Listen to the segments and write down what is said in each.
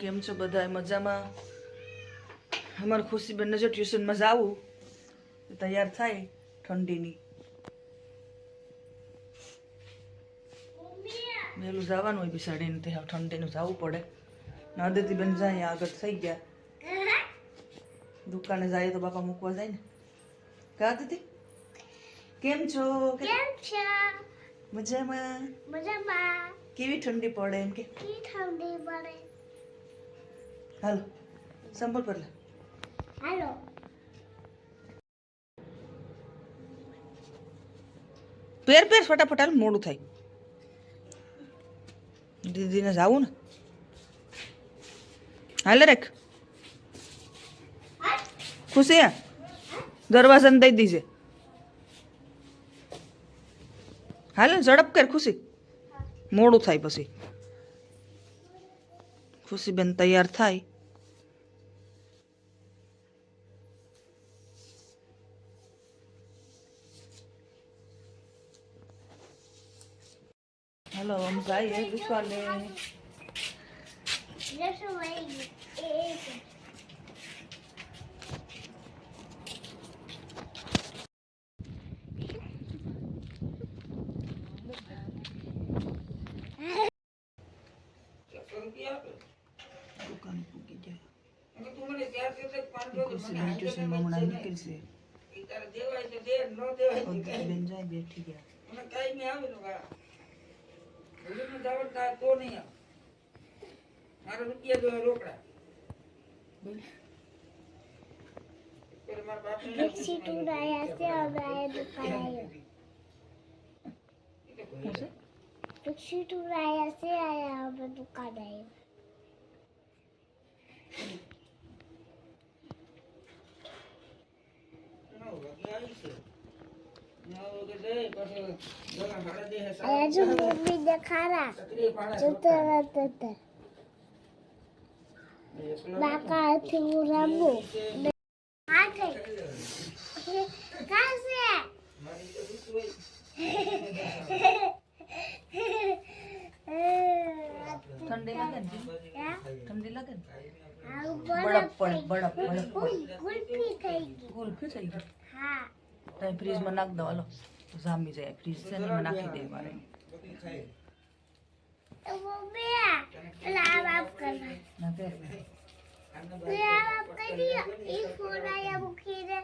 કેમ છો બધા મજામાં? અમાર ખુશીબેન જો ટ્યુશનમાં જાવું તૈયાર થાય ઠંડીની વહેલું જવાનું હોય બિસાડીને તે ઠંડીનું જવું પડે. આદિતીબેન જાય આગળ થઈ ગયા દુકાને જાય તો બાપા મૂકવા જાય ને. કા આદિતી કેમ છો? કેમ છો? મજામાં. મજામાં. કેવી ઠંડી પડે એમ કે? કેવી ઠંડી પડે? હાલો સંભળ પર લે. હાલો. પેર ફટાફટ હાલ મોડું થાય. દીદીને જાવું ને. હાલે રેખ ખુશી દરવાજાને દઈ દીજે. હાલે ઝડપ કર ખુશી મોડું થાય પછી. ખુશીબેન તૈયાર થાય. હાલો આમ જાય દુકાને. લેસો વઈ એ દુકાન પૂકી ગયા. ખુશીબેન ટ્યુશનમાં હમણાં નીકળશે. બેન જાય બેઠી ગયા. બેડશીટ ઉડાયા છે હવે આ દુકાન આવ્યો. બેડશીટ ઉડાયા છે આયા હવે દુકાન આવ્યો. આયા જો મમ્મી દેખાડા જોતા હતા બાકાથી હું રમું આ કઈ કાસે ઠંડી લાગે ને? ઠંડી લાગે ને? આ બળપ પડે બળપ બળપ. ગુલ્ફી થઈ ગઈ. ગુલ્ફી થઈ ગઈ. હા તમે ફ્રીજમાં નાખ દો હાલો તો જામી જાય. ફ્રીજ છે ને એમાં નાખી દે મારે. તો મમ્મી પેલા આપ કરના ના તે પેલા આપ કરી ઈ ફોન આયા મૂકીને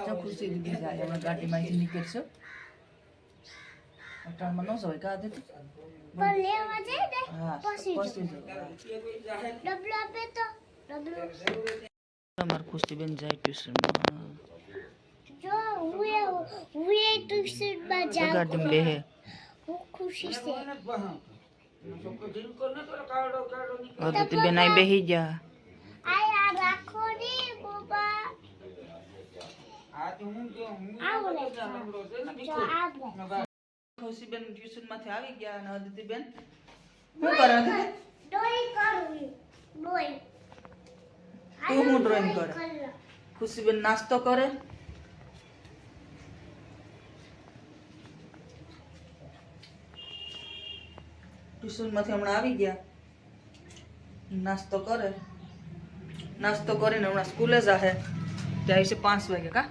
જો ખુશી દીદી જાય હમણાં ગાડીમાંથી નીકળશો. અટાણમાં ન જવાય કા દીદી? પણ લેવા જાય ને હા પછી પછી ડબલો આપે તો ડબલો અમાર ખુશીબેન જાય ટ્યુશનમાં. જો હું એ ટ્યુશનમાં જાઉં ગાડીમાં બેહે. હું ખુશી છે આદિતીબેન આઈ બેહી ગયા. આયા રાખો ને બાબા આવડે જો આવડે ખુશીબેન ટ્યુશનમાંથી આવી ગયા અને આદિતીબેન શું કરે છે? ડોઈ કરવી ડોઈ તું હું ડ્રોઈંગ કરે? ખુશીબેન નાસ્તો કરે. ટ્યુશનમાંથી હમણાં આવી ગયા નાસ્તો કરે. નાસ્તો કરીને હમણાં સ્કૂલે જાહે. ત્યાં છે 5 વાગે કા?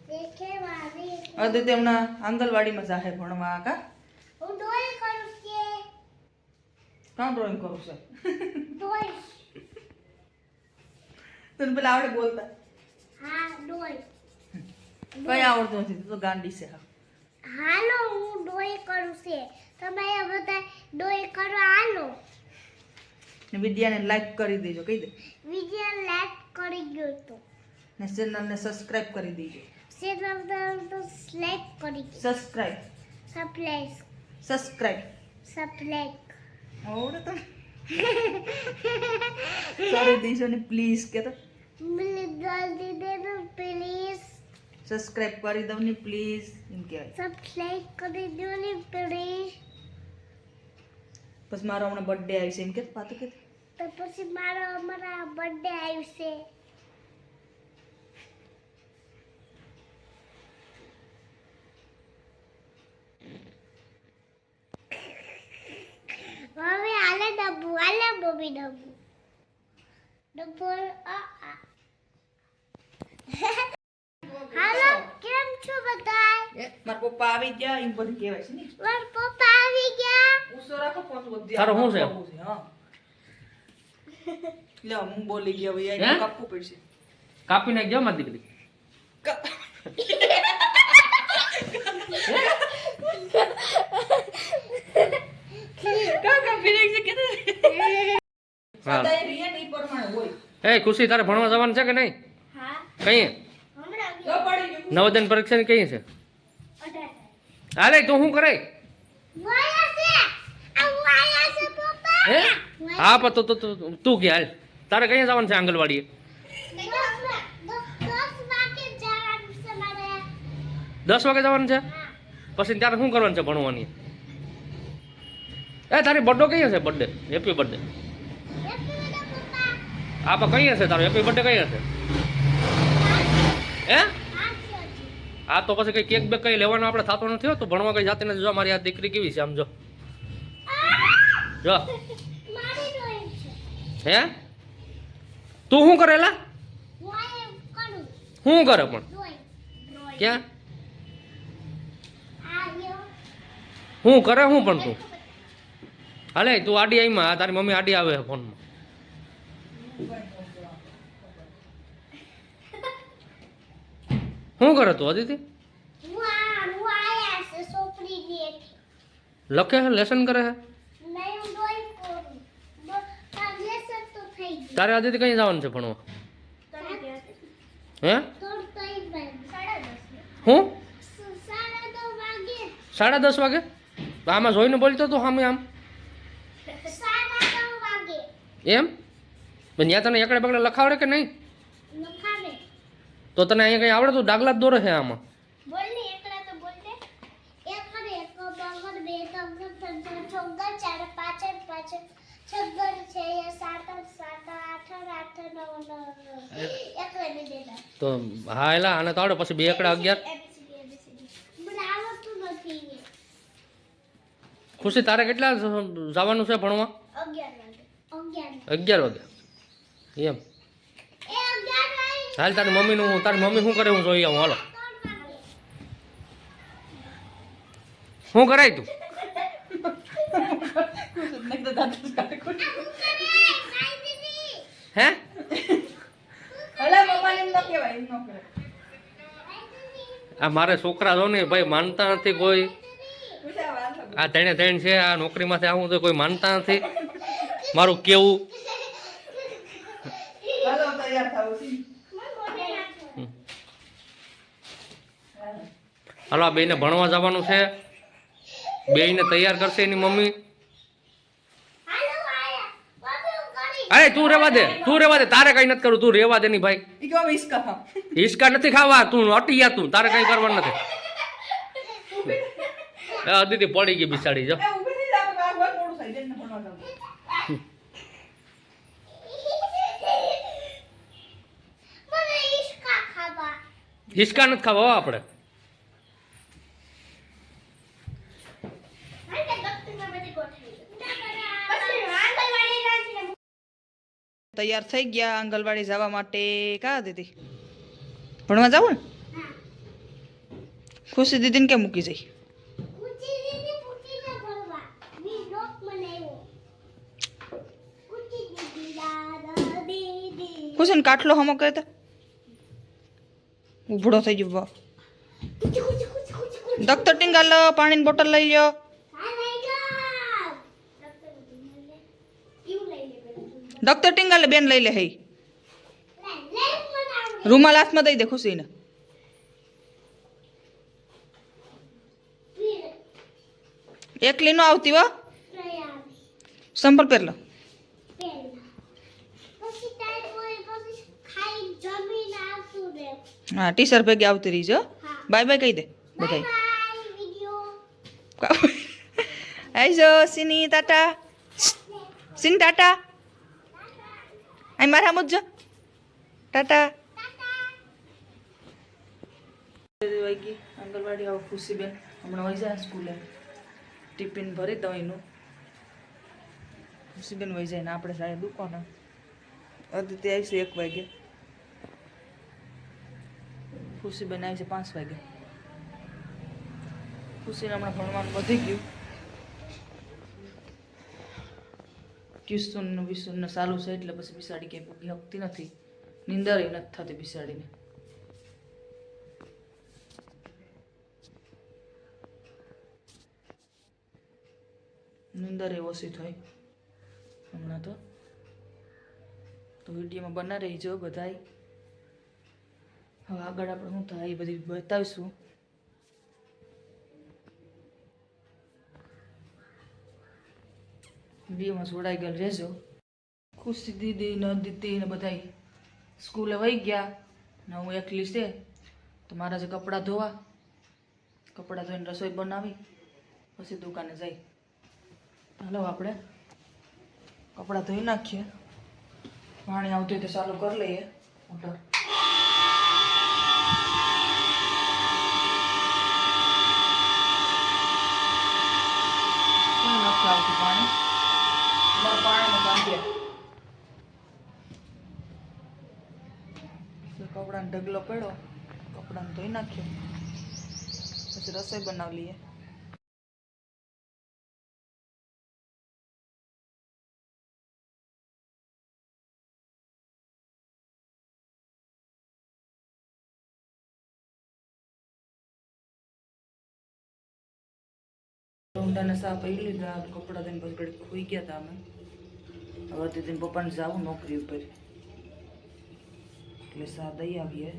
દેખે વાવી આદિત્ય હમણાં આંગણવાડીમાં જાહે ભણવા કા? હું ડોઈ કરું છે કાં ડ્રોઈંગ કરું છે? ડોઈ તને પેલા આવડે બોલતા? હા ડોઈ કઈ આવડતું નથી. તું તો ગાંડી છે. હાલો હું ડોઈ કરું છે તમે બધા ડોઈ કરો હાલો ને વિડિયાને લાઈક કરી દેજો કહી દે. વિડિયો લાઈક કરી ગયો તો ને ચેનલને સબસ્ક્રાઇબ કરી દેજો. ચેનલ તો લાઈક કરી સબસ્ક્રાઇબ સબસ્ક્રાઇબ આવડે તો કરી દેજો ને પ્લીઝ કે તો પ્લીઝ જલ્દી દે દો પ્લીઝ સબસ્ક્રાઇબ કરી દો ને પ્લીઝ એમ કહેવાય. સબસ્ક્રાઇબ કરી દો ને પ્લીઝ બસ મારો હમણાં બર્થડે આવી છે એમ કે પાતું કે તો પછી અમારા બર્થડે આવશે. હવે આલે ડબ્બુ આલે બોબી ડબ્બુ ડબ્બુ હાલો કેમ છો બધાય? મારા પપ્પા આવી ગયા એમ બધું કહેવાય છે ને. મારા પપ્પા આવી ગયા. ઉસો રાખો પોતું બધી તારો શું છે? હા લે હું બોલી ગયો ભાઈ હે? આ કાપવું પડશે. કાપી નાખજો મારી દીકરી. કાપી નાખશે કે હા. સદાય રિયા નહીં પ્રમાણે હોય. એ ખુશી તારે ભણવા જવાનું છે કે નહીં? હા કઈ હમણાં તો પડી ગયું. નવોદય પરીક્ષા કઈ છે? 18 હાલે તું શું કરે? વાયા છે આ વાયા છે પપ્પા. હે હા પણ તું કે હાલ તારે કઈ જવાનું છે આંગણવાડીએ? 10 વાગે જવાનું છે મારે. 10 વાગે જવાનું છે? પછી ત્યારે શું કરવાનું છે ભણવાની? એ તારી બર્થડે કઈ હશે? Birthday happy birthday. આ પણ કઈ હશે તારો હેપી બર્થડે કઈ હશે? હે આ તો પછી કઈ કેક બેક કઈ લેવાનો આપણે થતો નથી હો. તું ભણવા કઈ જાતી નથી. જો મારી આ દીકરી કેવી છે આમ જો જો મારી ડ્રોઈંગ છે. હે તું શું કરેલા? હું આ કરું શું કરે પણ ડ્રોઈંગ ક્યાં આ યો શું કરે શું પણ તું? હાલે તું આડી આવીમાં તારી મમ્મી આડી આવે છે ફોનમાં. શું કરે તું અદિતિ? હું આયા છે સોપડી ની લખે છે લેસન કરે છે? નહીં હું ડ્રોઈંગ કરું લેસન તો થઈ ગયું. તારે અદિતિ કઈ જવાનું છે ભણવા? હે થોડું થઈ ગયું 10:30 હું 10:30 વાગે? તો આમાં જોઈને બોલતો તું સામે આમ 9:30 વાગે એમ? પણ ત્યાં તને એકડે બગડે લખાવડે કે નહીં? લખાવે તો તને અહીંયા કઈ આવડે? તું ડાગલા જ દોરે છે આમાં. બોલ ને એકલા તો બોલ દે. એક કરે એક બગર બે તમનો ત્રણ ચોગર ચાર પાંચ પાંચ છગર છે 7 8 8 9 એકલા ને દેતા. તો હા એલા આને તો આવડે. પછી 2 એકડા 11. મને આવડતું નથી. ખુશી તારે કેટલા જવાનું છે ભણવા? 11 વાગે એમ? એ 11 વાગે હાલ તારી મમ્મીનું તારી મમ્મી શું કરે હું જોઈ આવું. હાલો 3 વાગે શું કરાય તું? નહીં તો દાંત જ કાઢે ખોટું. હે અલા મમ્માને એમ ન કહેવાય એમ ન કહેવાય. આ મારે છોકરા જો ને ભાઈ માનતા નથી કોઈ. પૂછા વાત લાગુ. આ ત્રણે છે આ નોકરીમાંથી આવું તો કોઈ માનતા નથી મારું કેવું. હાલો તૈયાર થાવ છી. હાલો આ બેને ભણવા જવાનું છે. બેયને તૈયાર કરશે એની મમ્મી. હાલો આયા બાબુ કરી અરે તું રેવા દે તારે કઈ નથી કરવું. તું રેવા દે ની ભાઈ. ઈ કેવા વિસ્કા ખાવ. હિસકા નથી ખાવા. તું અટી જા. તું તારે કઈ કરવાનું નથી. અદિતિ પડી ગઈ બિચારી જો. એ ઊભી થઈ જા આ હોય મોડું થઈ જાય ને ભણવા જાવ. મને ઈસકા ખાવા હિસકા નથી ખાવા હો આપણે. હાલે ડોક્ટરમાં બધી ગોઠવી પછી આંગણવાડી રાખીને તૈયાર થઈ ગયા આંગણવાડી જવા માટે. કા દીદી ભણવા જાવ ને? હા ખુશી દીદીને કેમ મૂકી જઈ? કુચી દીદી પૂછીને ભરવા મી લોક બનાવ્યો કુચી દીદી દાદા દીદી ખુશીને કાટલો હમો કહેતા ઉભડો થઈ ગયો. બા કુચી કુચી કુચી કુચી કુચી દખ્તર ટીંગાલ પાણીની બોટલ લઈ લ્યો. હા લઈ જાવ ડોક્ટર દીદી લે એવું લઈ લે પેલું દખ્તર ટીંગાલ બેન લઈ લે. હે લે બનાવ રૂમાલ હાથમાં દઈ દે ખુશીને. પીર એકલી નો આવતી હો. પ્રયાસ સંપલ પહેર લો. પહેલા પછી ટાઈમ હોય પછી ખાઈ જમીન આવતું રે હા ટીચર ભેગી આવતી રહી જો. હા બાય બાય કહી દે બાય બધાય. બાય વિડિયો આઈ જો સિની ટાટા. સિન ટાટા અહીં મારા મુજો ટાટા વાગી આંગણવાડી આવો ખુશીબેન હમણાં વહી જાય સ્કૂલે ટિફિન ભરી દઉં એનું ખુશીબેન વહી જાય ને આપણે સાહેબ દુકાને અદિતિ આવી છે 1 વાગે ખુશીબેન આવી છે 5 વાગે ખુશીને હમણાં ભણવાનું વધી ગયું ટ્યુશન વિસુન ચાલુ છે એટલે પછી બિસાડી કંઈ પૂગી શકતી નથી નીંદર નથી થતી બિસાડીને નીંદર ઓછી થઈ હમણાં તો વિડીયોમાં બના રહીજો બધાય હવે આગળ આપણે શું થાય એ બધી બતાવીશું વિડીયોમાં જોડાઈ ગયેલ રહેજો ખુશી દીદી ને દીદી ને બધા સ્કૂલે વહી ગયા ને હું એકલી છે તો મારા જે કપડાં ધોઈને રસોઈ બનાવી પછી દુકાને જઈ હાલો આપણે કપડાં ધોઈ નાખીએ પાણી આવતું હોય તો ચાલુ કરી લઈએ મોટર નથી આવતું પાણી પાણીમાં કાઢીએ કપડાનો ઢગલો પડ્યો કપડાને ધોઈ નાખ્યો પછી રસોઈ બનાવી લઈએ ઊંડાને સા પી લીધા કપડાં થઈને પછી ઘડી ખોઈ ગયા હતા અમે હવે દીદીને પપ્પાને જાવું નોકરી ઉપર એટલે સા દઈ આવીએ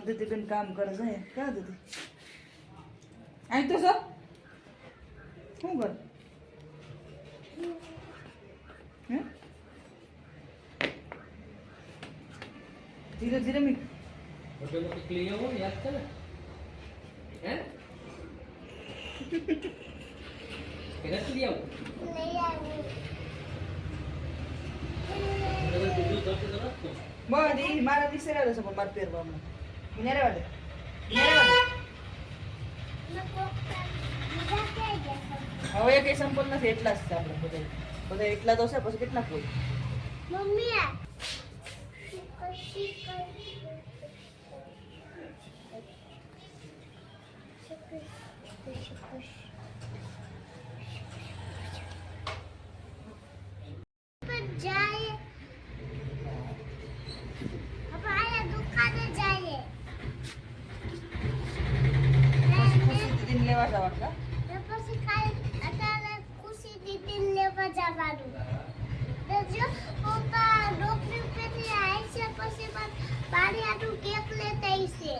દીદી બેન કામ કરે છે ક્યાં દીદી અહીં તો સર શું કર ધીરે ધીરે મી યાદ છે ને હે લઈ આવું મારા વિશે રહેશે પણ મારે પહેરવામાં વિનારે વાડે હવે કઈ સંપલ નથી એટલા જ છે આપણે બધા એટલા તો છે પછી કેટલા કોઈ મમ્મી जाए अब आया दुकाने जाए દીદી લેવા જવાનું કા પછી કાઈ અત્યારે ખુશી દીદી લેવા જવાનું તો જો પપ્પા ડોક્ટર પેથી આવે છે પછી બારી આટું કેક લેતા આવશે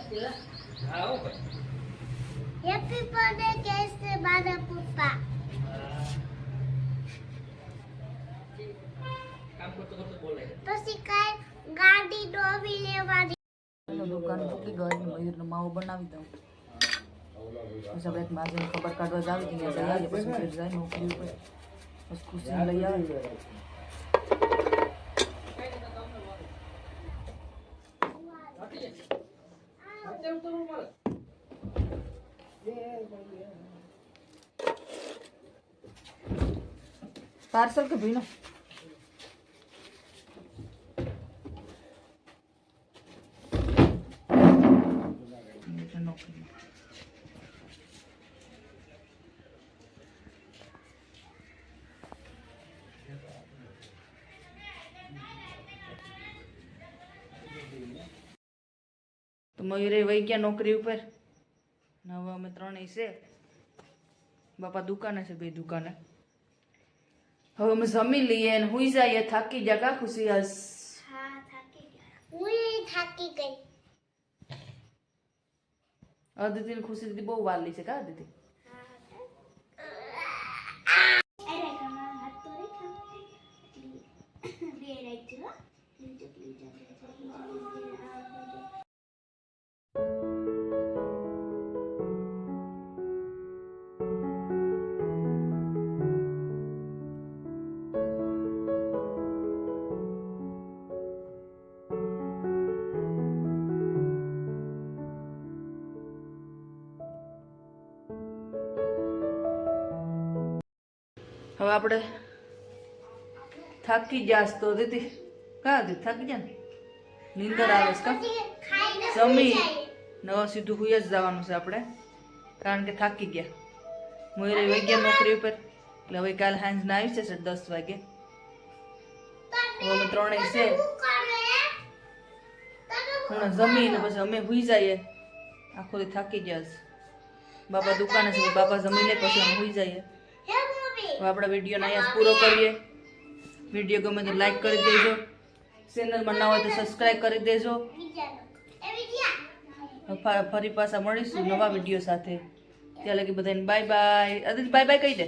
હા હો ભાઈ હેપી બર્થડે કહેશે મારા પપ્પા પછી કાઈ ગાડી ડોબી લેવાની દુકાન પૂકી ગઈ મયુરનો માવો બનાવી દઉં પછી આપણે એક માજીને ખબર કાઢવા જ આવી હતી ત્યાં જઈએ પછી ફેર જાય નોકરી ઉપર પછી ખુશી લઈ આવે પાર્સલ કે ભીનો તો મયુરે વહી ગયા નોકરી ઉપર ને હવે અમે ત્રણેય છે બાપા દુકાને છે બે દુકાને હવે અમે જમી લઈએ ને હુઈ જઈએ થાકી ગયા કા ખુશી આજ હા થાકી ગયા હું થાકી ગઈ અદિતિ ને ખુશી દીદી બહુ વાલી છે કા દીદી હવે આપણે થાકી જાસ તો દીદી કા દીદી થાકી જા ને નીંદર આવે છે કા ખાઈને જમી નવા સીધું હુઈ જ જવાનું છે આપણે કારણ કે થાકી ગયા મોયરે વહી ગયા નોકરી ઉપર એટલે હવે કાલે સાંજના આવી છે 10 વાગે હવે અમે ત્રણેય છે હું જમીને પછી અમે હુઈ જઈએ આખો દી થાકી ગયા છે બાપા દુકાને છે બાપા જમી લે પછી અમે હુઈ જઈએ હે મમ્મી હવે આપણે વિડીયોને અહીંયા જ પૂરો કરીએ વિડીયો ગમે તો લાઈક કરી દેજો ચેનલમાં ના હોય તો સબસ્ક્રાઈબ કરી દેજો બીજાનો એ બીજા ફરી પાછા મળીશું નવા વિડીયો સાથે ત્યાં લગી બધાને બાય બાય અદિત બાય બાય કહી દે